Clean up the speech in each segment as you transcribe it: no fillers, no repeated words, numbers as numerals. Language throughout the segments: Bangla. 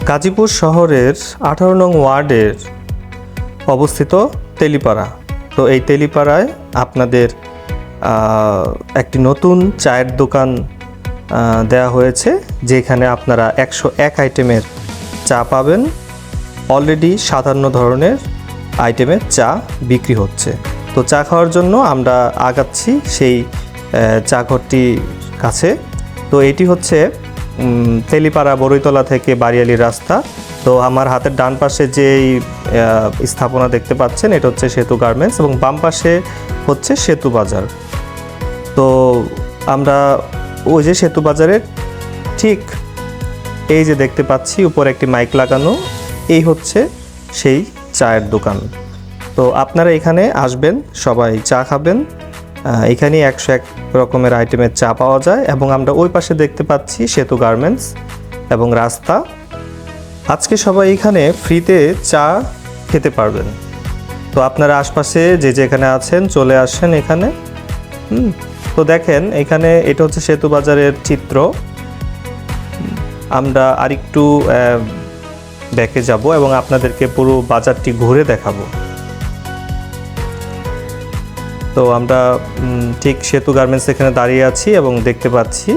গাজীপুর শহরের 18 নং ওয়ার্ডের অবস্থিত তেলিপাড়া। তো এই তেলিপাড়ায় আপনাদের একটি নতুন চায়ের দোকান দেয়া হয়েছে, যেখানে আপনারা 101 আইটেমের চা পাবেন। অলরেডি 57 ধরনের আইটেমের চা বিক্রি হচ্ছে। তো চা খাওয়ার জন্য আমরা আগাচ্ছি সেই চা ঘরটির কাছে। তো এটি হচ্ছে তেলিপাড়া বড়ইতলা থেকে বাড়িয়ালি রাস্তা। তো আমার হাতের ডান পাশে যেই স্থাপনা দেখতে পাচ্ছেন, এটা হচ্ছে সেতু গার্মেন্টস এবং বাম পাশে হচ্ছে সেতু বাজার। তো আমরা ওই যে সেতু বাজারের ঠিক এই যে দেখতে পাচ্ছি উপরে একটি মাইক লাগানো, এই হচ্ছে সেই চায়ের দোকান। তো আপনারা এখানে আসবেন, সবাই চা খাবেন। এখানে 101 রকমের আইটেমের চা পাওয়া যায় এবং আমরা ওই পাশে দেখতে পাচ্ছি সেতু গার্মেন্টস এবং রাস্তা। আজকে সবাই এখানে ফ্রিতে চা খেতে পারবেন। তো আপনারা আশপাশে যে যেখানে আছেন চলে আসেন এখানে। তো দেখেন এখানে এটা হচ্ছে সেতু বাজারের চিত্র। আমরা আরেকটু ব্যাকে যাব এবং আপনাদেরকে পুরো বাজারটি ঘুরে দেখাবো। তো আমরা ঠিক সেতু গার্মেন্টস এখানে দাঁড়িয়ে আছি এবং দেখতে পাচ্ছি।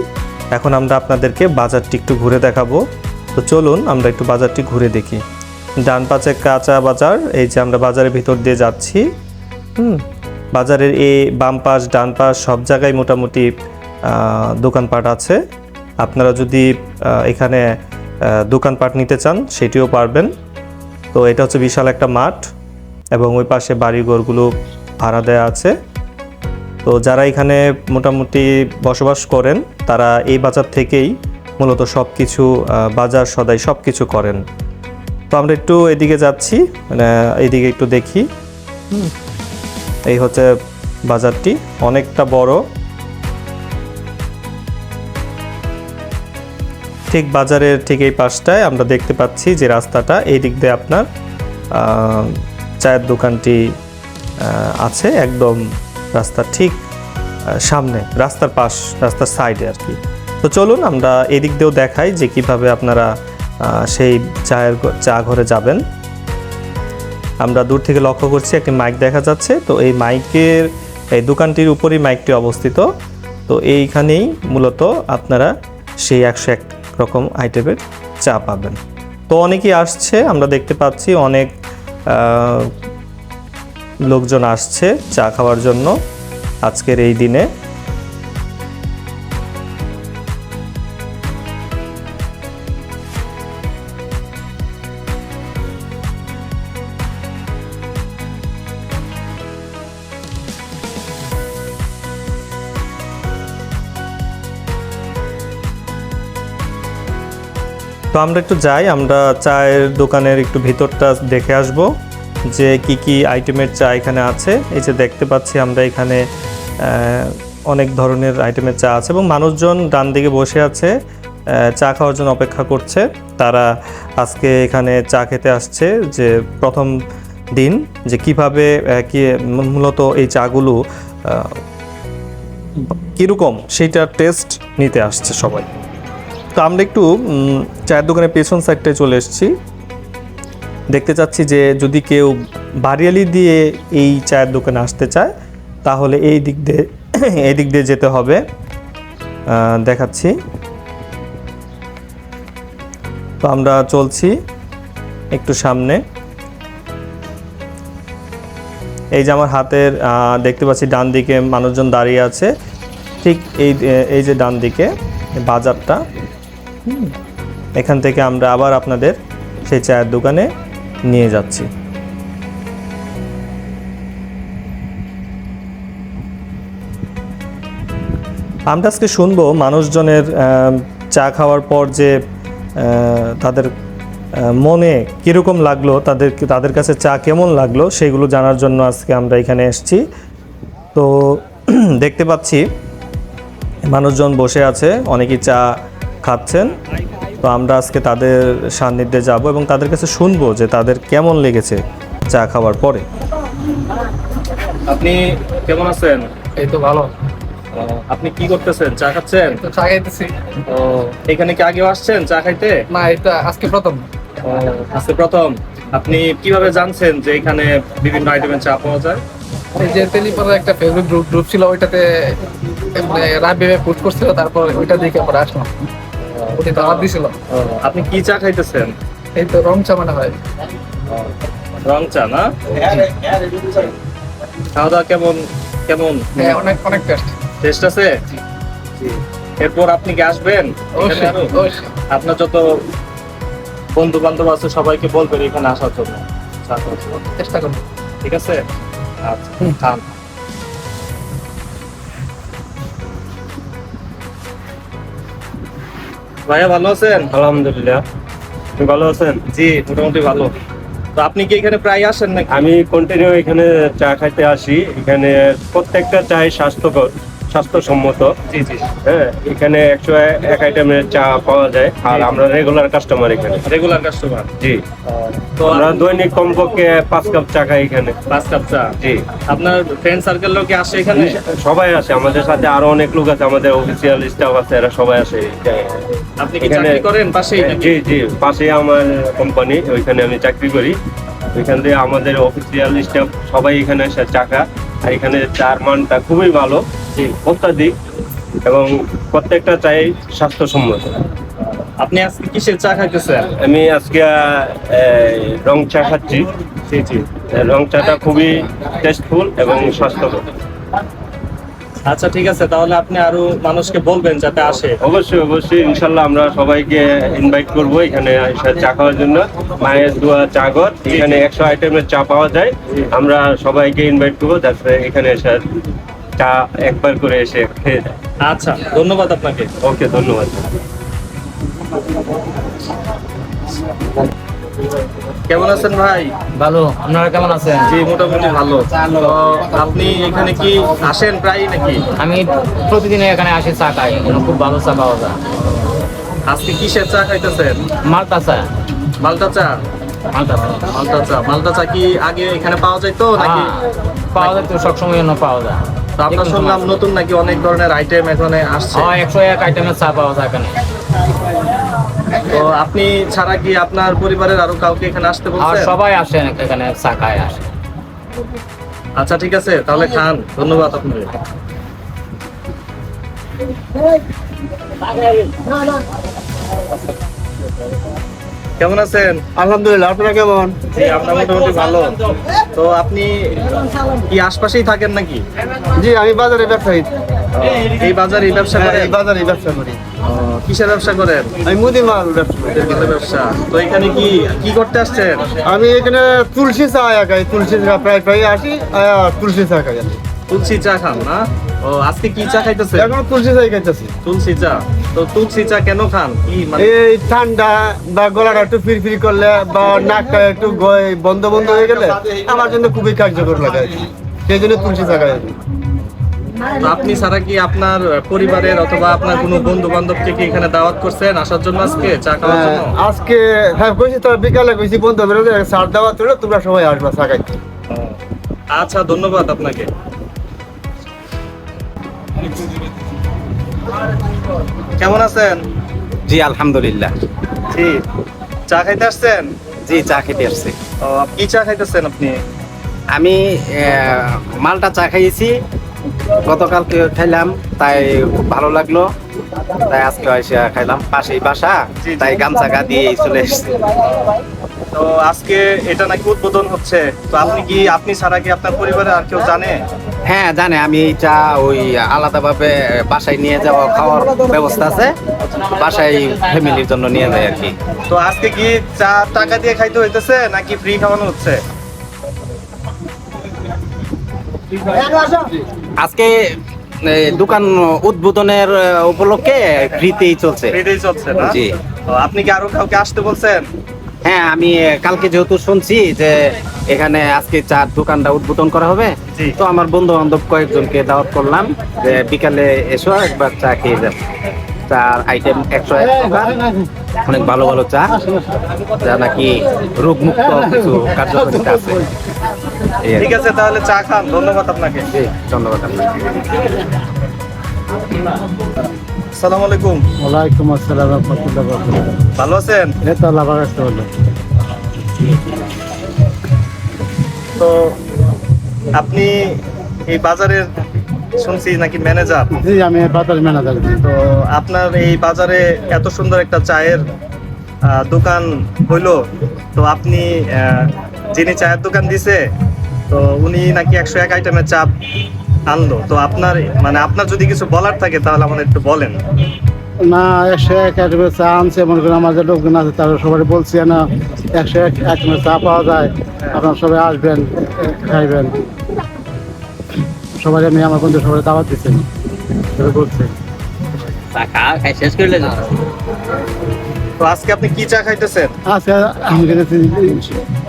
এখন আমরা আপনাদেরকে বাজারটি একটু ঘুরে দেখাবো। তো চলুন আমরা একটু বাজারটি ঘুরে দেখি। ডান পাশে কাঁচা বাজার, এই যে আমরা বাজারের ভিতর দিয়ে যাচ্ছি। বাজারের এই বাম পাশ ডান পাশ সব জায়গায় মোটামুটি দোকানপাট আছে। আপনারা যদি এখানে দোকানপাট নিতে চান সেটিও পারবেন। তো এটা হচ্ছে বিশাল একটা মাঠ এবং ওই পাশে বাড়িঘরগুলো ভাড়া দেওয়া আছে। তো যারা এখানে মোটামুটি বসবাস করেন তারা এই বাজার থেকেই মূলত সব কিছু বাজার সদাই সব কিছু করেন। তো আমরা একটু এদিকে যাচ্ছি, মানে এইদিকে একটু দেখি। এই হচ্ছে বাজারটি, অনেকটা বড়। ঠিক বাজারের ঠিক এই পাশটায় আমরা দেখতে পাচ্ছি যে রাস্তাটা, এই দিক দিয়ে আপনার চায়ের দোকানটি আছে একদম রাস্তার ঠিক সামনে, রাস্তার পাশ, রাস্তার সাইডে আর কি। তো চলুন আমরা এদিক দিয়েও দেখাই যে কিভাবে আপনারা সেই চা ঘরে যাবেন। আমরা দূর থেকে লক্ষ্য করছি একটি মাইক দেখা যাচ্ছে। তো এই মাইকের এই দোকানটির উপরেই মাইকটি অবস্থিত। তো এইখানেই মূলত আপনারা সেই 101 রকম আইটেমের চা পাবেন। তো অনেকেই আসছে, আমরা দেখতে পাচ্ছি অনেক লোকজন আসছে চা খাওয়ার জন্য আজকের এই দিনে। তো আমরা একটু যাই, আমরা চায়ের দোকানের একটু ভিতরটা দেখে আসব যে কি কি আইটেমের চা এখানে আছে। এই যে দেখতে পাচ্ছি আমরা এখানে অনেক ধরনের আইটেমের চা আছে এবং মানুষজন ডান দিকে বসে আছে, চা খাওয়ার জন্য অপেক্ষা করছে। তারা আজকে এখানে চা খেতে আসছে, যে প্রথম দিন যে কিভাবে কি মূলত এই চাগুলো কীরকম সেইটার টেস্ট নিতে আসছে সবাই। তো আমরা একটু চায়ের দোকানের পেছন সাইডটায় চলে এসেছি। দেখতে চাচ্ছি যে যদি কেউ বাড়িয়ালি দিয়ে এই চায়ের দোকানে আসতে চায় তাহলে এই দিক দিয়ে যেতে হবে। দেখাচ্ছি। তো আমরা চলছি একটু সামনে। এই যে আমার হাতের দেখতে পাচ্ছি ডান দিকে মানুষজন দাঁড়িয়ে আছে। ঠিক এই যে ডান দিকে বাজারটা, এখান থেকে আমরা আবার আপনাদের সেই চায়ের দোকানে নিয়ে যাচ্ছি। আমরা আজকে শুনবো মানুষজনের চা খাওয়ার পর যে তাদের মনে কীরকম লাগলো, তাদের কাছে চা কেমন লাগলো সেগুলো জানার জন্য আজকে আমরা এখানে এসেছি। তো দেখতে পাচ্ছি মানুষজন বসে আছে, অনেকেই চা খাচ্ছেন। তো আমরা আজকে তাদের সান্নিধ্যে যাব এবং তাদের কাছে শুনবো যে তাদের কেমন লেগেছে চা খাওয়ার পরে। আপনি কেমন আছেন? এই তো ভালো। আপনি কি করতেছেন? চা খাচ্ছেন? তো চা খাইতেছি। ও, এখানে কি আগেও আসছেন চা খাইতে? না, এটা আজকে প্রথম। আজকে প্রথম। আপনি কিভাবে জানছেন যে এখানে বিভিন্ন আইটেমের চা পাওয়া যায়? এই যে তেলিপাড়ার একটা ফেসবুক গ্রুপ ছিল, ওইটাতে মানে রাবি ভাই পোস্ট করছিল, তারপর ওইটা দেখে আমরা আসলাম, ওটা দাওয়াত দিছিল। আপনি কি চা খাইতেছেন? এই তো রং চা মনে হয়। রং চা না? খাওয়া দাওয়া কেমন কেমন? হ্যাঁ, অনেক অনেক টেস্ট। টেস্ট আছে? এরপর আপনি কি আসবেন এখানে আরো? আপনার যত বন্ধু বান্ধব আছে সবাইকে বলবেন এখানে আসার জন্য, চা খাওয়ার জন্য। চেষ্টা করবো। ঠিক আছে? আচ্ছা, খান। ভাইয়া ভালো আছেন? আলহামদুলিল্লাহ। আপনি ভালো আছেন? জি, মোটামুটি ভালো। তো আপনি কি এখানে প্রায় আসেন নাকি? আমি কন্টিনিউ এখানে চা খাইতে আসি। এখানে প্রত্যেকটা চাই স্বাস্থ্যসম্মত। জি জি। হ্যাঁ, এখানে 101 আইটেমের চা পাওয়া যায়, আর আমরা রেগুলার কাস্টমার এখানে। Regular customer? জি। তো আমরা দৈনিক কমপক্ষে 5 কাপ চা খাই এখানে। 5 কাপ চা? জি। আপনার ফ্রেন্ড সার্কেল কি আসে এখানে? সবাই আসে, আমাদের সাথে আরো অনেক লোক আছে, আমাদের অফিসিয়াল স্টাফ আছে, এরা সবাই আসে। আপনি কি এখানে- চাকরি করেন পাশেই নাকি? জি জি, পাশে আমার কোম্পানি, ওইখানে আমি চাকরি করি। ওইখান থেকে আমাদের অফিসিয়াল স্টাফ সবাই এখানে এসে চা খায়। আর এখানে চার মানটা খুবই ভালো, অত্যাধিক, এবং প্রত্যেকটা চাই স্বাস্থ্যসম্মত। আপনি আজকে কিসের চা খাইতেছেন? আমি আজকে রং চা খাচ্ছি। জি জি। রং চাটা খুবই টেস্টফুল এবং স্বাস্থ্যকর। আচ্ছা ঠিক আছে, তাহলে আপনি আরো মানুষকে বলবেন যাতে আসে। অবশ্যই অবশ্যই, ইনশাল্লাহ আমরা সবাইকে ইনভাইট করবো এখানে এসে চা খাওয়ার জন্য। মায়ের দোয়া চা ঘর, এখানে 100 আইটেমের চা পাওয়া যায়। আমরা সবাইকে ইনভাইট করবো যাতে এখানে এসে চা একবার করে এসে খেয়ে যায়। আচ্ছা, ধন্যবাদ আপনাকে। ওকে, ধন্যবাদ। কেমন আছেন ভাই? ভালো, আপনারা কেমন আছেন? জি, মোটামুটি ভালো। তো আপনি এখানে কি আসেন প্রায় নাকি? আমি প্রতিদিন এখানে আসি চা খাই, এখানে খুব ভালো চা পাওয়া যায়। আজকে কিসের চা খাইতেছেন? মালটা চা। মালটা চা? মালটা চা। মালটা চা। মালটা চা কি আগে এখানে পাওয়া যায় তো নাকি? হ্যাঁ, পাওয়া যায় তো, সবসময় জন্য পাওয়া যায়। তো আপনার শুনলাম নতুন নাকি অনেক ধরনের আইটেম এখানে আসছে। 101 আইটেমের চা পাওয়া যায় এখানে। তো আপনি ছাড়া কি আপনার পরিবারের আরো কাউকে এখানে আসতে আর বলছেন? সবাই আসে এখানে চা খায় আসে। আচ্ছা ঠিক আছে, তাহলে খান। ধন্যবাদ আপনাকে। কেমন আছেন? আলহামদুলিল্লাহ, আপনারা কেমন? জি, আমরা মোটামুটি ভালো। তো আপনি কি আশপাশেই থাকেন নাকি? জি, আমি বাজারে ব্যবসায়ী। এই বাজারে ব্যবসা হ্যাঁ, করেন? এই বাজারে ব্যবসা করি। কিসের ব্যবসা করেন? আমি মুদিমাল ব্যবসা করি। মুদির ব্যবসা। তো এখানে কি কি করতে আসছেন? আমি এখানে তুলসী চা খাই, তুলসী চা প্রায় প্রায় আসি, তুলসী চা খাই আমি। তুলসী চা খান না? ও, আজকে কি চা খাইতেছেন? এখন তুলসী চাই খাইতেছি। তুলসী চা। তো তুলসী চা কেন খান? কি মানে? এই ঠান্ডা বা গলাটা একটু ফিরফির করলে বা নাকটা একটু বন্ধ বন্ধ হয়ে গেলে আমার জন্য খুবই কার্যকর লাগে, সেই জন্য তুলসী চা খাই। তো আপনি ছাড়া কি আপনার পরিবারের অথবা আপনার কোনো বন্ধু বান্ধবকে কি এখানে দাওয়াত করছেন আসার জন্য আজকে চা খাওয়ার জন্য? আজকে হ্যাঁ কইছি, তো বিকালে কইছি বন্ধু সার দেওয়া তুলে তোমরা সবাই আসবা চা খাইতে। আচ্ছা, ধন্যবাদ আপনাকে। কেমন আছেন? জি আলহামদুলিল্লাহ। জি, চা খাইতে আসছেন? জি, চা খেতে আসছি। ও, কি চা খাইতেছেন আপনি? আমি মালটা চা খাইয়েছি, গতকালকে খাইলাম, তাই খুব ভালো লাগলো, তাই আজকে এসে খাইলাম। পাশেই বাসা, জি, জি। তাই গামছা গা দিয়ে চলে এসেছি। তো আজকে এটা নাকি উদ্বোধন হচ্ছে, তো আপনি ছাড়া কি আপনার পরিবারে আর কেউ জানে? হ্যাঁ জানে, আমি এই চা ওই আলাদাভাবে বাসায় নিয়ে যাওয়া খাওয়ার ব্যবস্থা আছে, বাসায় ফ্যামিলির জন্য নিয়ে যায় আর কি। তো আজকে কি চা টাকা দিয়ে খাইতে হইতেছে নাকি ফ্রি খাওয়ানো হচ্ছে? আজকে দোকান উদ্বোধনের উপলক্ষে ফ্রিতেই চলছে। ফ্রিতেই চলছে না? জি। তো আপনি কি আরো কাউকে আসতে বলছেন? হ্যাঁ, আমি কালকে যেহেতু শুনছি যে এখানে আজকে চার দোকানটা উদ্বোধন করা হবে, জি। তো আমার বন্ধু বান্ধব কয়েকজনকে দাওয়াত করলাম যে বিকালে এসো একবার চা খেয়ে যাবে। চার আইটেম 101 টাকা, অনেক ভালো ভালো চা, যা নাকি রোগমুক্ত কিছু কার্যকারিতা আছে। এই আর কি। ঠিক আছে, তাহলে চা খান। ধন্যবাদ আপনাকে। জি, ধন্যবাদ আপনাকে। আসসালামু আলাইকুম। ওয়ালাইকুম আসসালাম রহমতুল্লাহ বারাকাতুহু। ভালো আছেন? এটা আল্লাহ রাখতে হলো। তো আপনি এই বাজারের শুনছি নাকি ম্যানেজার? জি, আমি বাজার ম্যানেজার। তো আপনার এই বাজারে এত সুন্দর একটা চায়ের দোকান হইলো, তো আপনি যিনি চায়ের দোকান দিছে তো উনি নাকি 101 আইটেমের চা আনলো, তো আপনার মানে আপনার যদি কিছু বলার থাকে তাহলে আমাদের একটু বলেন। না, 101 আইটেমের চা আনছে, মনে করেন আমাদের লোকজন আছে তারা সবাই বলছে না 101 আইটেমের চা পাওয়া যায়, আপনারা সবাই আসবেন, খাইবেন। সবাই আমি আমার বন্ধু সবাই দাওয়াত দিচ্ছেন বলছে। তো আজকে আপনি কি চা খাইতেছেন? আচ্ছা, আমি গেছি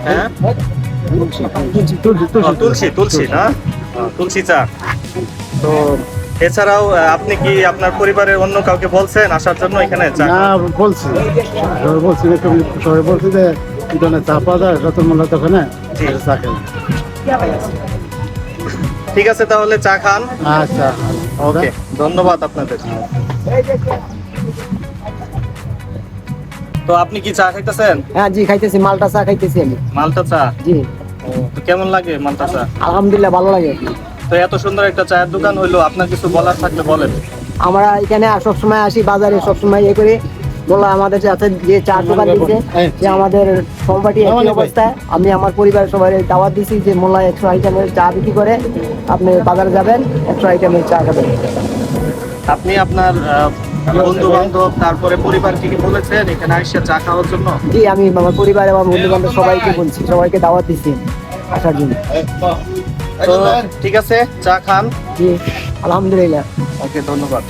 হ্যাঁ, তুলসী না, তুলসী চা। তো এছাড়াও আপনি কি আপনার পরিবারের অন্য কাউকে বলছেন আসার জন্য এখানে চা? না, বলছি সবাই বলছি, সবাই বলছি যে এই ধরনের চা পাওয়া যায় রতন মোল্লার দোকানে, জি। চা খেন। ঠিক আছে, তাহলে চা খান। আচ্ছা, ওকে, ধন্যবাদ আপনাদের। তো আপনি কি চা খাইতেছেন? হ্যাঁ জি, খাইতেছি, মালটা চা খাইতেছি আমি। মালটা চা? জি, তো কেমন লাগে মালটা চা? আলহামদুলিল্লাহ ভালো লাগে। তো এত সুন্দর একটা চায়ের দোকান হইলো, আপনার কিছু বলার থাকলে বলেন। আমরা এখানে সবসময় আসি, বাজারে সবসময় ইয়ে করি। বললাম আমাদের সাথে যে চার দোকান দিচ্ছে যে আমাদের সহপাঠী একই অবস্থায়, আমি আমার পরিবারের সবাই দাওয়াত দিছি যে মোল্লা 100 আইটেমের চা বিক্রি করে, আপনি বাজারে যাবেন 100 আইটেমের চা খাবেন। আপনি আপনার বন্ধু বান্ধব তারপরে পরিবারকে কি বলেছেন এখানে আইসা চা খাওয়ার জন্য? জি, আমি আমার পরিবার এবং বন্ধু বান্ধব সবাইকে বলছি, সবাইকে দাওয়াত দিচ্ছি আসার জন্য। তো ঠিক আছে, চা খান। জি, আলহামদুলিল্লাহ। ওকে, ধন্যবাদ।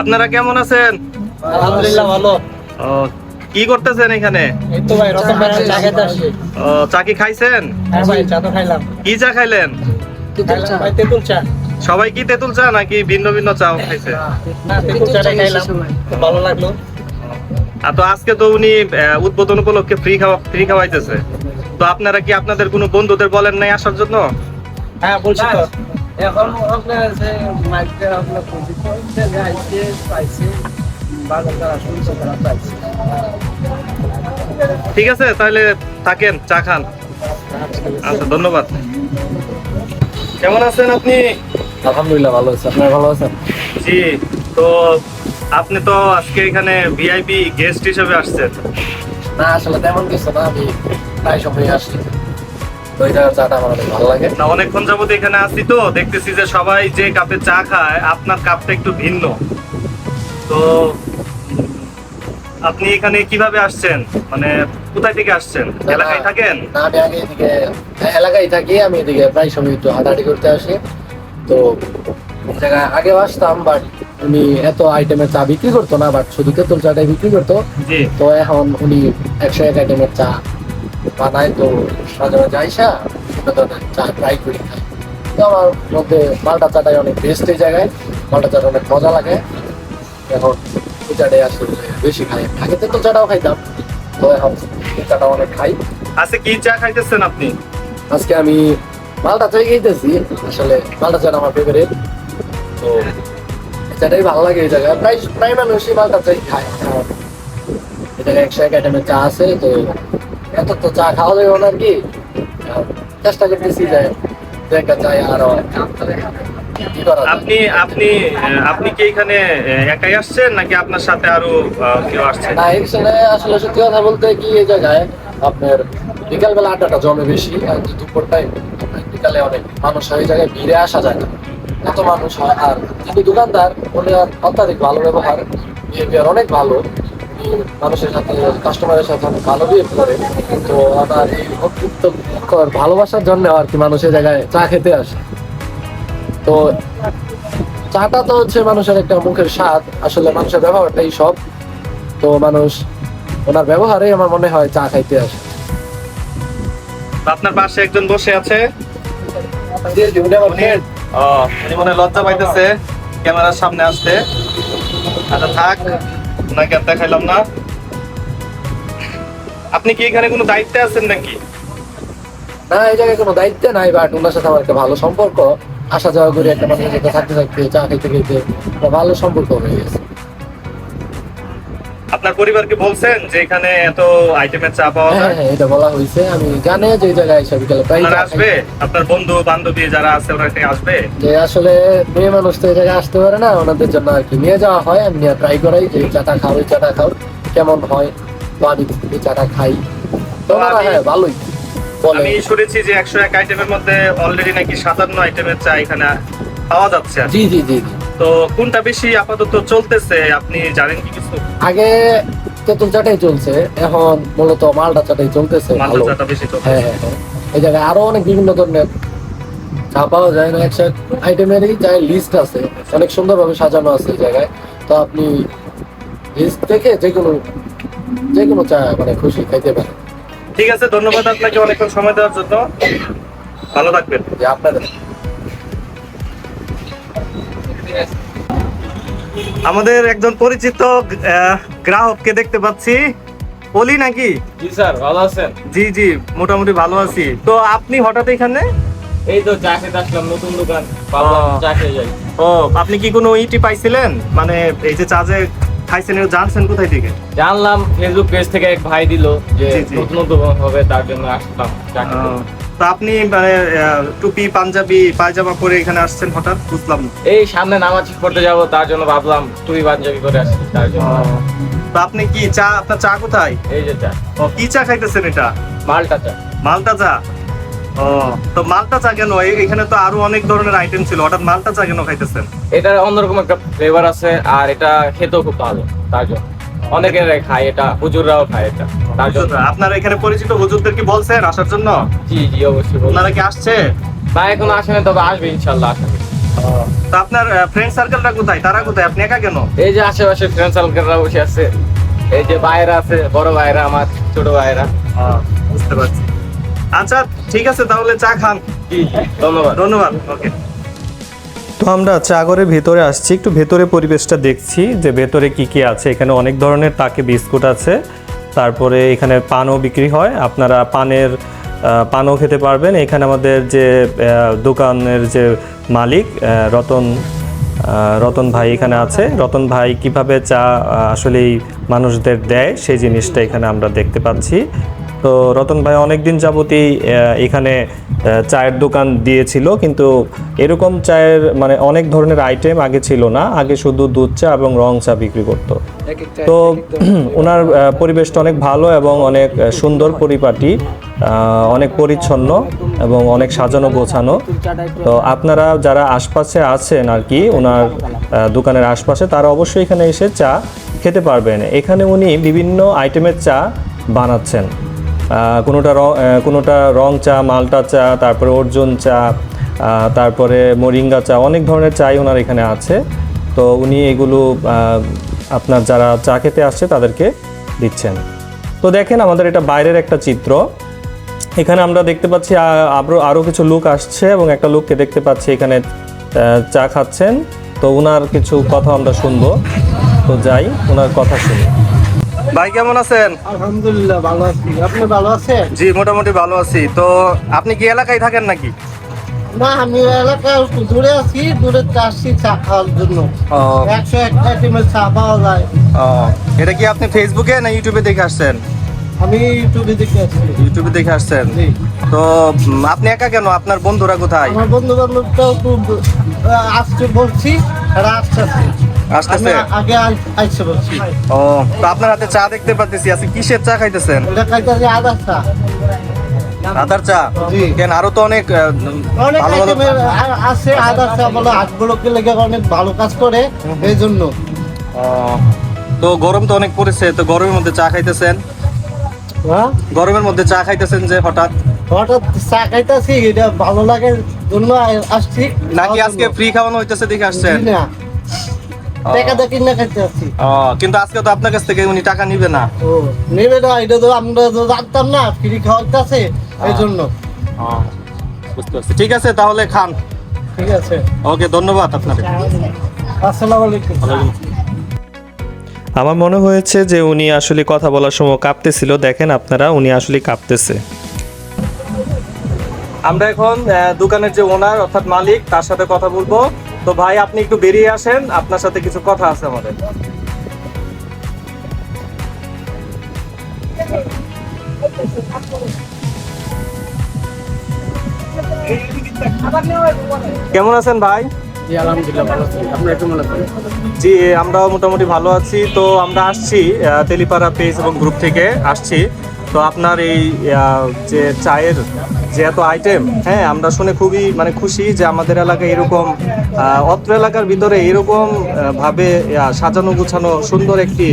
আপনারা কেমন আছেন? আলহামদুলিল্লাহ ভালো। ও, কি করতেছেন এখানে? এই তো ভাই রতন ভাই চা খেতে আসছি। ও, চা কি খাইছেন? হ্যাঁ ভাই, চা তো খাইলাম। কি চা খাইলেন? খাইলাম ভাই তেঁতুল চা। সবাই কি তেঁতুল চা নাকি ভিন্ন ভিন্ন চা খাইছে? না, তেঁতুল চাটাই খাইলাম, খুব ভালো লাগলো। আর তো আজকে তো উনি উদ্বোধন উপলক্ষে ফ্রি খাওয়াইতেছে, তো আপনারা কি আপনাদের কোনো বন্ধুদের বলেন নাই আসার জন্য? হ্যাঁ বলছি তো। এখন আপনার যে মাইকটা আপনার পরিচিত যে আইছে পাইছে, বাজার শুনছে তারা পাইছে। ঠিক আছে, তাহলে থাকেন, চা খান। আচ্ছা, ধন্যবাদ। কেমন আছেন আপনি? আলহামদুলিল্লাহ ভালো আছে। আপনারা ভালো আছেন? জি। তো আপনি তো আজকে এখানে ভিআইপি গেস্ট হিসেবে আসছেন। না, আসলে তেমন কিছু না, আমি প্রায় সময় আসি, তো এটা চাটা আমার অনেক ভালো লাগে। না, অনেকক্ষণ যাবত এখানে আসছি তো দেখতেছি যে সবাই যে কাপে চা খায় আপনার কাপটা একটু ভিন্ন। তো আপনি এখানে কিভাবে আসছেন, মানে কোথায় থেকে আসছেন? এলাকায় থাকেন? না, আমি আগে এদিকে এলাকায় থাকি, আমি এদিকে প্রায় সময় একটু হাঁটাহাঁটি করতে আসি। তো এই জায়গায় আগেও আসতাম, বাট উনি এত আইটেমের চা বিক্রি করতো না, বাট শুধু তেঁতুল চাটাই বিক্রি করতো। জি। তো এখন উনি 101 আইটেমের চা বানায়, তো মাঝে মাঝে আইসা বিভিন্ন ধরনের চা ট্রাই করি, খাই। তো আমার মধ্যে মালটা চাটাই অনেক বেস্ট এই জায়গায়, মালটা চাটা অনেক মজা লাগে। এখন এই চাটাই আসলে বেশি খাই, আগে তেঁতুল চাটাও খাইতাম, তো এখন এই চাটা অনেক খাই। আচ্ছা, কি চা খাইতেছেন আপনি? আজকে আমি মালটা চাই খেতেছি, আসলে মালটা চাটা আমার ফেভারিট, তো চাটাই ভালো লাগে এই জায়গায়। প্রায় মানুষই মালটা চাই খায়, কারণ এই জায়গায় 101 আইটেমের চা আছে, তো এত তো চা খাওয়া যাবে না আর কি। চেষ্টা করতেছি যে একটা চাই আরো কি করা যায়। আপনি আপনি আপনি কি এখানে একাই আসছেন নাকি আপনার সাথে আরো কেউ আসছে? না, এখানে আসলে সত্যি কথা বলতে কি এই জায়গায় আপনার বিকালবেলা আড্ডাটা জমে বেশি, আর দুপুর টাইম বিকালে অনেক মানুষ হয়, এই জায়গায় ভিড়ে আসা যায় না, এত মানুষ হয়। আর যিনি দোকানদার উনি অত্যাধিক ভালো ব্যবহার, বিহেভিয়ার অনেক ভালো, উনি মানুষের সাথে কাস্টমারের সাথে অনেক ভালো বিহেভ করে। তো আমার এই অতিরিক্ত ভালোবাসার জন্য আর কি মানুষ এই জায়গায় চা খেতে আসে। তো চাটা তো হচ্ছে মানুষের একটা মুখের স্বাদ, আসলে মানুষের ব্যবহারটাই সব। তো মানুষ ওনার ব্যবহারে আমার মনে হয় চা খাইতে আসে। আপনার পাশে একজন বসে আছে, উনি উনি উনি মনে হয় লজ্জা পাইতেছে ক্যামেরার সামনে আসতে। আচ্ছা, থাক, ওনাকে আর দেখাইলাম না। আপনি কি এখানে কোনো দায়িত্বে আছেন নাকি? না, এই জায়গায় কোনো দায়িত্ব নাই, বাট ওনার সাথে আমার একটা ভালো সম্পর্ক। আসা যাওয়া করে একটা মানুষের সাথে থাকতে থাকতে চা খেতে খেতে একটা ভালো সম্পর্ক হয়ে গেছে। আপনার পরিবারকে বলছেন যে এখানে এত আইটেমের চা পাওয়া হ্যাঁ যায়? হ্যাঁ, এটা বলা হয়েছে, আমি জানি যে এই জায়গায় এসে বিকালে প্রায় ওনারা চা আসবে? খাই। আপনার বন্ধু বান্ধবী যারা আছে ওরা কি আসবে? যে আসলে মেয়ে মানুষ তো এই জায়গায় আসতে পারে না, ওনাদের জন্য আর কি নিয়ে যাওয়া হয়, আমি নিয়ে ট্রাই করাই যে এই চাটা খাও এই চাটা খাও কেমন হয়, তো আমি এই চাটা খাই, তো ওনারা আমি- হ্যাঁ ভালোই বলে। আমি শুনেছি যে 101 আইটেমের মধ্যে অলরেডি নাকি 57 আইটেমের চা এখানে পাওয়া যাচ্ছে। জি জি জি জি। তো কোনটা বেশি আপাতত চলতেছে আপনি জানেন কি কিছু? আগে তেঁতুল চাটাই চলছে, এখন মূলত মালটা চাটাই চলতেছে মালটা ভালো। চাটা বেশি চলতেছে। হ্যাঁ হ্যাঁ হ্যাঁ, এই জায়গায় আরো অনেক বিভিন্ন ধরনের চা পাওয়া যায় না, 101 আইটেমেরই চায়ের লিস্ট আছে, অনেক সুন্দরভাবে সাজানো আছে এই জায়গায়, তো আপনি লিস্ট থেকে যে কোনো চা মানে খুশি খাইতে পারেন। ঠিক আছে, ধন্যবাদ আপনাকে অনেকক্ষণ সময় দেওয়ার জন্য। ভালো থাকবেন। যে আপনাদের আমাদের একজন পরিচিত গ্রাহককে দেখতে পাচ্ছি, অলি নাকি? জি স্যার, ভালো আছেন? জি জি, মোটামুটি ভালো আছি। তো আপনি হঠাৎ এখানে? এই তো চা খেতে আসলাম, নতুন দোকান, ভাবলাম চা খেয়ে যাই। ও, আপনি কি কোনো ইটি পাইছিলেন? মানে এই যে চা যে খাইছেন এটা জানছেন কোথায় থেকে? জানলাম ফেসবুক পেজ থেকে এক ভাই দিল যে জি, জি। নতুন দোকান হবে, তার জন্য আসলাম চা খেতে। তো আপনি মানে টুপি পাঞ্জাবি পায়জামা পরে এখানে আসছেন হঠাৎ, বুঝলাম না। এই সামনে নামাজ পড়তে যাব, তার জন্য ভাবলাম টুপি পাঞ্জাবি করে আসি, তার জন্য। তো আপনি কি চা, আপনার চা কোথায়? এই যে চা, ও, কি চা খাইতেছেন এটা? মালটা চা। মালটা চা? ও, তো মালটা চা কেন? এখানে তো আরো অনেক ধরনের আইটেম ছিল, হঠাৎ মালটা চা কেন খাইতেছেন? এটা অন্যরকম একটা ফ্লেভার আছে, আর এটা খেতেও খুব ভালো, তার জন্য অনেকের খায়, এটা হুজুররাও খায় এটা, তার জন্য। হুজুররা, আপনার এখানে পরিচিত হুজুরদের কি বলছেন আসার জন্য? জি জি, অবশ্যই বলুন। ওনারা কি আসছে? না এখন আসে না, তবে আসবে ইনশাল্লাহ, আশা করি। তো আপনার ফ্রেন্ড সার্কেলটা কোথায়? তারা কোথায়? আপনি একা কেন? এই যে আশেপাশে ফ্রেন্ড সার্কেলরা বসে আছে, এই যে ভাইরা আছে, বড় ভাইরা, আমার ছোট ভাইরা। বুঝতে পারছি। আচ্ছা ঠিক আছে, তাহলে চা খান। জি জি, ধন্যবাদ। ধন্যবাদ। ওকে। তো আমরা চা ঘরের ভেতরে আসছি, একটু ভেতরে পরিবেশটা দেখছি যে ভেতরে কি কি আছে। এখানে অনেক ধরনের তাকে বিস্কুট আছে, তারপরে এখানে পানও বিক্রি হয়, আপনারা পানও খেতে পারবেন। এখানে আমাদের যে দোকানের যে মালিক রতন ভাই এখানে আছে। রতন ভাই কিভাবে চা আসলেই মানুষদের দেয় সেই জিনিসটা এখানে আমরা দেখতে পাচ্ছি। তো রতন ভাই অনেকদিন যাবতই এখানে চায়ের দোকান দিয়েছিল, কিন্তু এরকম চায়ের মানে অনেক ধরনের আইটেম আগে ছিল না, আগে শুধু দুধ চা এবং রং চা বিক্রি করতো। তো ওনার পরিবেশটা অনেক ভালো এবং অনেক সুন্দর পরিপাটি, অনেক পরিচ্ছন্ন এবং অনেক সাজানো গোছানো। তো আপনারা যারা আশপাশে আছেন আর কি ওনার দোকানের আশপাশে, তারা অবশ্যই এখানে এসে চা খেতে পারবেন। এখানে উনি বিভিন্ন আইটেমের চা বানাচ্ছেন, কোনোটা রং চা, মাল্টা চা, তারপরে অর্জুন চা, তারপরে মোরিঙ্গা চা, অনেক ধরনের চাই ওনার এখানে আছে। তো উনি এগুলো আপনার যারা চা খেতে আসছে তাদেরকে দিচ্ছেন। তো দেখেন আমাদের এটা বাইরের একটা চিত্র। এখানে আমরা দেখতে পাচ্ছি আরও কিছু লোক আসছে এবং একটা লোককে দেখতে পাচ্ছি এখানে চা খাচ্ছেন। তো ওনার কিছু কথা আমরা শুনবো, তো যাই ওনার কথা শুনি। ভাই কেমন আছেন? আলহামদুলিল্লাহ ভালো আছি, আপনি ভালো আছেন? জি মোটামুটি ভালো আছি। তো আপনি কি এলাকায় থাকেন নাকি? না, আমি এলাকায় দূরে আছি, দূরে আসছি চা খাওয়ার জন্য। 101 আইটেমের চা পাওয়া যায়। এটা কি আপনি ফেসবুকে না ইউটিউবে দেখে আসছেন? আমি ইউটিউবে দেখে আসছি। ইউটিউবে দেখে আসছেন? জি। তো আপনি একা কেন? আপনার বন্ধুরা কোথায়? আমার বন্ধু বান্ধবটাও খুব আসতে বলছি, এরা আসতেছে। আসতেছে? আমি আগে আসতে বলছি। ও, তো আপনার হাতে চা দেখতে পাচ্ছি, আজকে কিসের চা খাইতেছেন? এটা খাইতেছি আদা চা। আদার চা? জি। কেন আরো তো অনেক অনেক ভালো ভালো আইটেমের আছে আদা চা, বলে হাতগুলোকে লেগে অনেক ভালো কাজ করে, এই জন্য। তো গরম তো অনেক পড়েছে, তো গরমের মধ্যে চা খাইতেছেন? হ্যাঁ, গরমের মধ্যে চা খাইতেছেন যে হঠাৎ? হঠাৎ চা খাইতেছি, এটা ভালো লাগে জন্য আসছি। নাকি আজকে ফ্রি খাওয়ানো হইতেছে দেখে আসছেন? জি না, টাকা দিয়ে কিনে খাইতে আসছি। কিন্তু আজকে তো আপনার কাছ থেকে উনি টাকা নিবে না। ও নেবে না, এটা তো আমরা তো জানতাম না, ফ্রি খাওয়াইতেছে এই জন্য। বুঝতে পারছি। ঠিক আছে তাহলে খান। ঠিক আছে, ওকে, ধন্যবাদ আপনাদের। আসসালামু আলাইকুম। আমার মনে হয়েছে যে উনি আসলে কথা বলার সময় কাঁপতেছিল। দেখেন আপনারা, উনি আসলে কাঁপতেছে। আমরা এখন দোকানের যে ওনার অর্থাৎ মালিক তার সাথে কথা বলবো। তো ভাই আপনি একটু বেরিয়ে আসেন, আপনার সাথে কিছু কথা আছে আমাদের। কেমন আছেন ভাই? জি আলহামদুলিল্লাহ ভালো আছি, আপনারা কেমন আছেন? জি আমরাও মোটামুটি ভালো আছি। তো আমরা আসছি তেলিপাড়া পেজ এবং গ্রুপ থেকে আসছি। তো আপনার এই যে চায়ের যে এত আইটেম, হ্যাঁ আমরা শুনে খুবই মানে খুশি যে আমাদের এলাকায় এরকম অত্র এলাকার ভিতরে এরকম ভাবে সাজানো গুছানো সুন্দর একটি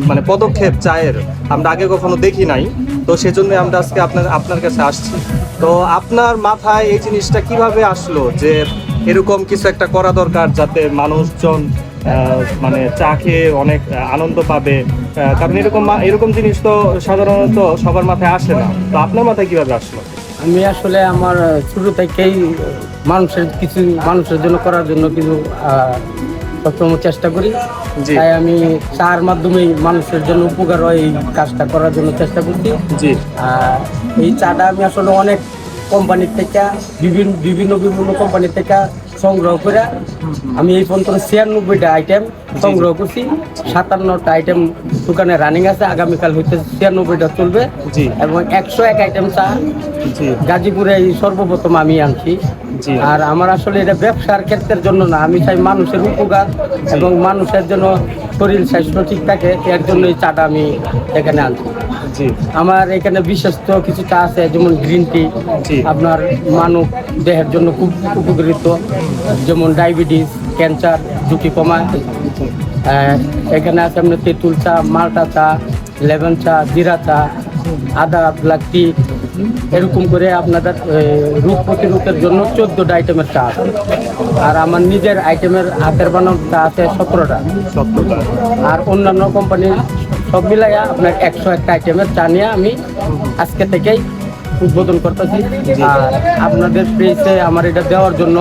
মানে পদক্ষেপ চায়ের আমরা আগে কখনো দেখি নাই। তো সেজন্য আমরা আজকে আপনার কাছে আসছি। তো আপনার মাথায় এই জিনিসটা কিভাবে আসলো যে এরকম কিছু একটা করা দরকার যাতে মানুষজন মানে চা খেয়ে অনেক আনন্দ পাবে? কারণ এরকম জিনিস তো সাধারণত সবার মাথায় আসে না। তো আপনার মাথায় কিভাবে আসলো? আমি আসলে আমার ছোট থেকেই মানুষের জন্য করার জন্য কিছু সবসময় চেষ্টা করি। জি। তাই আমি চার মাধ্যমেই মানুষের জন্য উপকার হয় এই কাজটা করার জন্য চেষ্টা করছি। জি। এই চাটা আমি আসলে অনেক কোম্পানির থেকে বিভিন্ন কোম্পানির থেকে সংগ্রহ করে আমি এই পর্যন্ত 96টা আইটেম সংগ্রহ করছি। 57টা আইটেম দোকানে রানিং আছে, আগামীকাল হইতে 96টা চলবে। জি। এবং 101 আইটেম চা জি। গাজীপুরে এই সর্বপ্রথম আমি আনছি। জি। আর আমার আসলে এটা ব্যবসার ক্ষেত্রের জন্য না, আমি চাই মানুষের উপকার এবং মানুষের জন্য শরীর স্বাস্থ্য ঠিক থাকে, এর জন্য এই চাটা আমি এখানে আনছি। জি। আমার এখানে বিশেষত কিছু চা আছে, যেমন গ্রিন টি, জি। আপনার মানব দেহের জন্য খুব উপকৃত, যেমন ডায়াবেটিস, ক্যান্সার ঝুঁকি কমায়। এখানে আছে আপনার তেঁতুল চা, মাল্টা চা, লেমন চা, জিরা চা, আদা, ব্ল্যাক টি, এরকম করে আপনাদের রোগ প্রতিরোধের জন্য 14টা আইটেমের চা আছে। আর আমার নিজের আইটেমের হাতের বানানো চা আছে 17টা। আর অন্যান্য কোম্পানির সব মিলাইয়া আপনার 101 আইটেমের চা নিয়ে আমি আজকে থেকেই উদ্বোধন করতেছি। আর আপনাদের পেজে আমার এটা দেওয়ার জন্য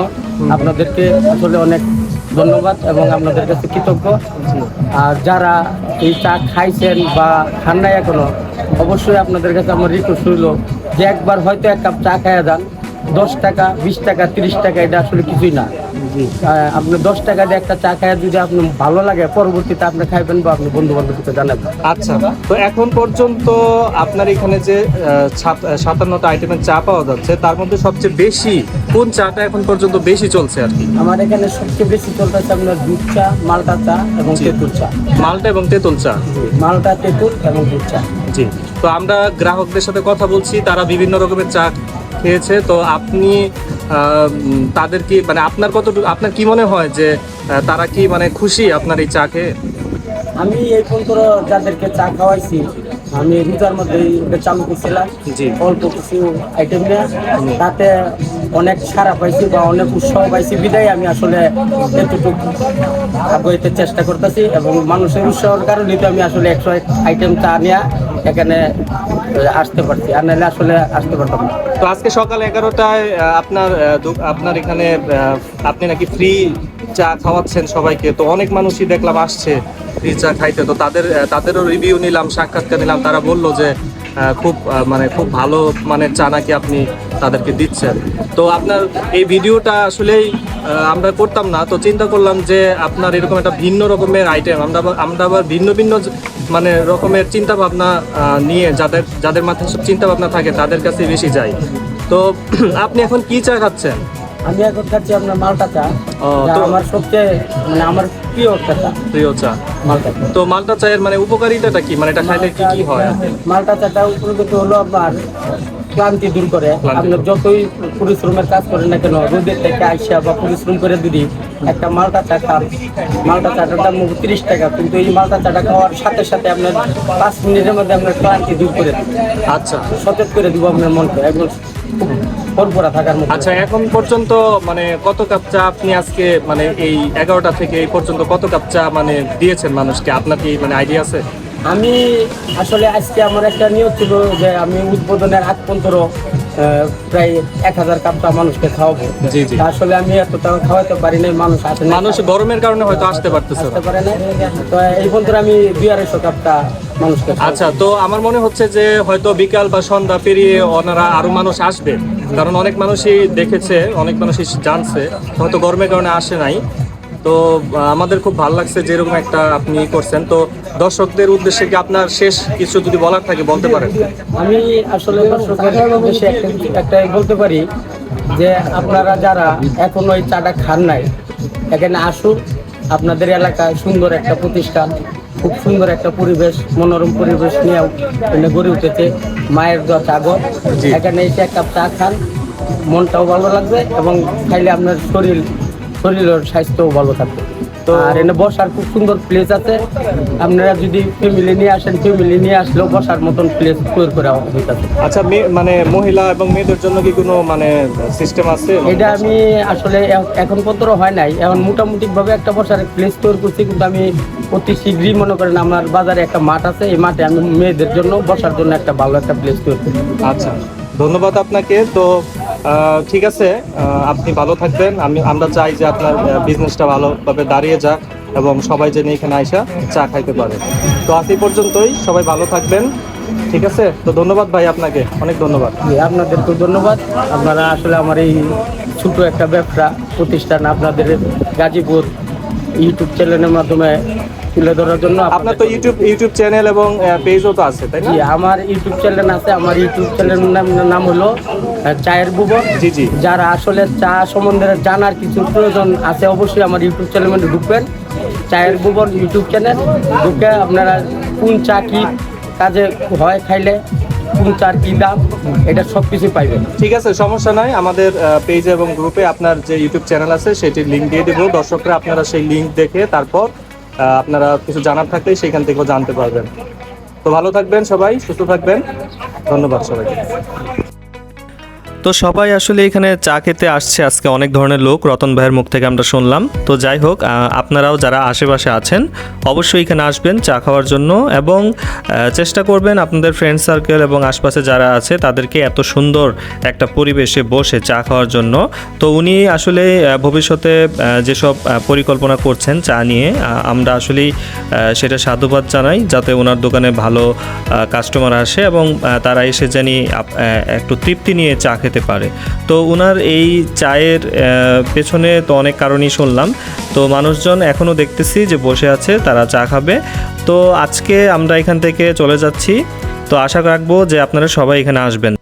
আপনাদেরকে আসলে অনেক ধন্যবাদ এবং আপনাদের কাছে কৃতজ্ঞ। আর যারা এই চা খাইছেন বা খান নাই এখনো, অবশ্যই আপনাদের কাছে আমার রিকোয়েস্ট হইল যে একবার হয়তো এক কাপ চা খাইয়া যান। 10 টাকা, 20 টাকা, 30 টাকা এটা আসলে কিছুই না। আপনি 10 টাকা দিয়ে একটা চা খাইয়া যদি আপনার ভালো লাগে, পরবর্তীতে আপনি খাইবেন বা আপনি বন্ধু বান্ধবকে জানাবেন। আচ্ছা, তো এখন পর্যন্ত আপনার এখানে যে 57টা আইটেমের চা পাওয়া যাচ্ছে তার মধ্যে সবচেয়ে বেশি কোন চাটা এখন পর্যন্ত বেশি চলছে আর কি? আমার এখানে সবচেয়ে বেশি চলতেছে আপনার দুধ চা, মাল্টা চা এবং তেঁতুল চা। মাল্টা এবং তেঁতুল চা। মাল্টা, তেঁতুল এবং দুধ চা। জি। তো আমরা গ্রাহকদের সাথে কথা বলছি, তারা বিভিন্ন রকমের চা খেয়েছে। তো আপনি তাদের কি মানে আপনার কি মনে হয় যে তারা কি মানে খুশি আপনার এই চা খেয়ে? আমি এই পর্যন্ত যাদেরকে চা খাওয়াইছি, আমি রোজার মধ্যে এটা চালু করছিলাম। জি। অল্প কিছু আইটেম নিয়ে, তাতে অনেক সারা পাইছি বা অনেক উৎসাহ পাইছি, বিদায় আমি আসলে এতটুকু আগাইতে চেষ্টা করতেছি। এবং মানুষের উৎসাহের কারণে তো আমি আসলে 101 আইটেম চা নিয়ে এখানে আসতে পারছি, আর নাহলে আসলে আসতে পারতাম না। তো আজকে সকাল 11টায় আপনার এখানে আপনি নাকি ফ্রি চা খাওয়াচ্ছেন সবাইকে। তো অনেক মানুষই দেখলাম আসছে ফ্রি চা খাইতে। তো তাদেরও রিভিউ নিলাম, সাক্ষাৎকার নিলাম। তারা বললো যে খুব ভালো মানের চা নাকি আপনি তাদেরকে দিচ্ছেন। তো আপনার এই ভিডিওটা আসলেই আমরা করতাম না, তো চিন্তা করলাম যে আপনার এরকম একটা ভিন্ন রকমের আইটেম আমরা আবার ভিন্ন মানে রকমের চিন্তা ভাবনা নিয়ে যাদের মাথায় সব চিন্তা ভাবনা থাকে তাদের কাছে বেশি যাই। তো আপনি এখন কি চা খাচ্ছেন? আমি এখন খাচ্ছি আপনার মাল্টা চা। তো আমার সবচেয়ে মানে আমার প্রিয় একটা চা, প্রিয় চা মাল্টা চা। তো মাল্টা চায়ের মানে উপকারিতাটা কি, মানে এটা খাইলে কি কি হয়? মাল্টা চাটা উপকৃত হলো আপনার ক্লান্তি দূর করে। আপনার যতই পরিশ্রমের কাজ করেন না কেন, রোদের থেকে আইসা বা পরিশ্রম করে যদি একটা মাল্টা চা খান, মাল্টা চাটার দাম 30 টাকা, কিন্তু এই মাল্টা চাটা খাওয়ার সাথে সাথে আপনার 5 মিনিটের মধ্যে আপনার ক্লান্তি দূর করে দিবে। আচ্ছা, সতেজ করে দিব আপনার মনকে, একদম পরপরা থাকার মতো। আচ্ছা, এখন পর্যন্ত মানে কত কাপ চা আপনি আজকে মানে এই 11টা থেকে এই পর্যন্ত কত কাপ চা মানে দিয়েছেন মানুষকে? আপনার কি মানে আইডিয়া আছে? আমি আসলে আজকে আমার একটা নিয়ত ছিল যে আমি উদ্বোধনের আগ পর্যন্ত প্রায় 1000 কাপ চা মানুষকে খাওয়াবো। জি জি। আসলে আমি এতটা খাওয়াতে পারি নাই, মানুষ আসে না, মানুষ গরমের কারণে হয়তো আসতে পারতেছে না। আসতে পারে না। তো এই পর্যন্ত আমি 200-250 কাপ চা মানুষকে খাওয়াবো। আচ্ছা, তো আমার মনে হচ্ছে যে হয়তো বিকাল বা সন্ধ্যা পেরিয়ে ওনারা আরো মানুষ আসবে। কারণ অনেক মানুষই দেখেছে, অনেক মানুষই জানছে, হয়তো গরমের কারণে আসে নাই। তো আমাদের খুব ভালো লাগছে যে এরকম একটা আপনি করছেন। তো দর্শকদের উদ্দেশ্যে কি আপনার শেষ কিছু যদি বলার থাকে বলতে পারেন। আমি আসলে দর্শকের উদ্দেশ্যে একটাই বলতে পারি যে আপনারা যারা এখনো এই চাটা খান নাই, এখানে আসুন। আপনাদের এলাকায় সুন্দর একটা প্রতিষ্ঠান, খুব সুন্দর একটা পরিবেশ, মনোরম পরিবেশ নিয়ে এখানে গড়ে উঠেছে মায়ের দোয়া চাগর। এখানে এসে এক কাপ চা খান, মনটাও ভালো লাগবে এবং খাইলে আপনার শরীরের স্বাস্থ্যও ভালো থাকবে। তো আর এখানে বসার খুব সুন্দর প্লেস আছে। আপনারা যদি ফ্যামিলি নিয়ে আসেন, ফ্যামিলি নিয়ে আসলেও বসার মতন প্লেস তৈরি করা হইতেছে। আচ্ছা, মানে মহিলা এবং মেয়েদের জন্য কি কোনো মানে সিস্টেম আছে? এটা আমি আসলে এখন পর্যন্ত হয় নাই, এখন মোটামুটি ভাবে একটা বসার প্লেস তৈরি করছি, কিন্তু আমি অতি শীঘ্রই মনে করেন আমার বাজারে একটা মাঠ আছে, এই মাঠে আমি মেয়েদের জন্য বসার জন্য একটা ভালো একটা প্লেস তৈরি করছি। আচ্ছা, ধন্যবাদ আপনাকে। তো ঠিক আছে, আপনি ভালো থাকবেন। আমরা চাই যে আপনার বিজনেসটা ভালোভাবে দাঁড়িয়ে যাক এবং সবাই যেন এখানে আইসা চা খাইতে পারে। তো আজ এই পর্যন্তই, সবাই ভালো থাকবেন। ঠিক আছে, তো ধন্যবাদ ভাই, আপনাকে অনেক ধন্যবাদ। আপনাদেরকেও ধন্যবাদ। আপনারা আসলে আমার এই ছোট একটা ব্যবসা প্রতিষ্ঠান আপনাদের গাজীপুর ইউটিউব চ্যানেলের মাধ্যমে তুলে ধরার জন্য। আপনার তো ইউটিউব চ্যানেল এবং পেজও তো আছে, তাই না? জি, আমার ইউটিউব চ্যানেল আছে। আমার ইউটিউব চ্যানেলের নাম হলো চায়ের ভুবন। জি জি। যারা আসলে চা সম্বন্ধে জানার কিছু প্রয়োজন আছে, অবশ্যই আমার ইউটিউব চ্যানেলের মধ্যে ঢুকবেন। চায়ের ভুবন ইউটিউব চ্যানেল ঢুকে আপনারা কোন চা কি কাজে হয়, খাইলে কোন চার কি দাম, এটা সব কিছু পাইবেন। ঠিক আছে, সমস্যা নাই। আমাদের পেজে এবং গ্রুপে আপনার যে ইউটিউব চ্যানেল আছে সেটির লিঙ্ক দিয়ে দেবো। দর্শকরা আপনারা সেই লিঙ্ক দেখে তারপর আপনারা কিছু জানার থাকলে সেখান থেকেও জানতে পারবেন। তো ভালো থাকবেন সবাই, সুস্থ থাকবেন। ধন্যবাদ সবাইকে। তো সবাই আসলে এখানে চা খেতে আসছে আজকে, অনেক ধরনের লোক রতন ভাইয়ের মুখ থেকে আমরা শুনলাম। তো যাই হোক, আপনারাও যারা আশেপাশে আছেন অবশ্যই এখানে আসবেন চা খাওয়ার জন্য এবং চেষ্টা করবেন আপনাদের ফ্রেন্ড সার্কেল এবং আশপাশে যারা আছে তাদেরকে এত সুন্দর একটা পরিবেশে বসে চা খাওয়ার জন্য। তো উনি আসলে ভবিষ্যতে যেসব পরিকল্পনা করছেন চা নিয়ে, আমরা আসলেই সেটা সাধুবাদ জানাই, যাতে ওনার দোকানে ভালো কাস্টমার আসে এবং তারা এসে জানি একটু তৃপ্তি নিয়ে চা খেতে পারে। তো ওনার এই চায়ের পেছনে তো অনেক কারণই শুনলাম। তো মানুষজন এখনও দেখতেছি যে বসে আছে, তারা চা খাবে। তো আজকে আমরা এখান থেকে চলে যাচ্ছি। তো আশা রাখবো যে আপনারা সবাই এখানে আসবেন।